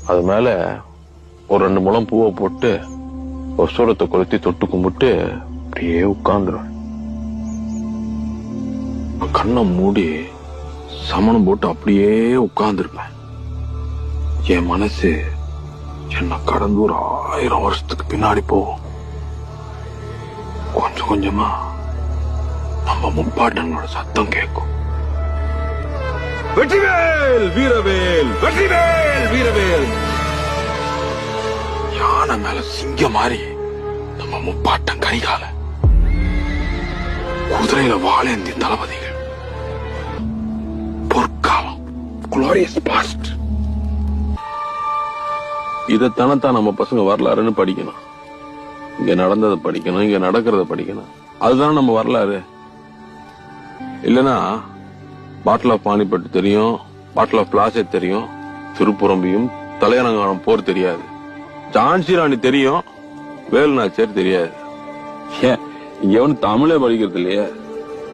அது மேல ஒரு 2 முழம் பூவை போட்டு ஒரு சூரத்தை கொளுத்தி தொட்டு கும்பிட்டு அப்படியே உட்கார்ந்துருவேன். கண்ணை மூடி சமணம் போட்டு அப்படியே உட்கார்ந்துருப்பேன். என் மனசு என்ன கடந்து ஒரு 1000 வருஷத்துக்கு பின்னாடி போகும். கொஞ்சம் கொஞ்சமா நம்ம முப்பாட்டனோட சத்தம் கேட்கும். வெற்றிவேல் வீரவேல், வெற்றிவேல் வீரவேல். யானை மேல சிங்க மாதிரி நம்ம முப்பாட்டன் கரிகால, குதிரையில வாழேந்தி தளபதிகள். பொற்காலம், குளோரியஸ் பாஸ்ட். இதத்தானத்தான் நம்ம பசங்க வரலாறுன்னு படிக்கணும். இங்க நடந்ததை படிக்கணும், இங்க நடக்கிறத படிக்கணும். அதுதானே நம்ம வரலாறு. இல்லனா பாட்டில் ஆஃப் பானிபட் தெரியும், பாட்டில் ஆஃப் பிளாசே தெரியும், திருப்புரம்பியும் தலையரங்கானம் போர் தெரியாது. ஜான்சி ராணி தெரியும், வேலுநாச்சியார் தெரியாது. ஏன் இங்க எவனு தமிழே படிக்கிறது இல்லையே?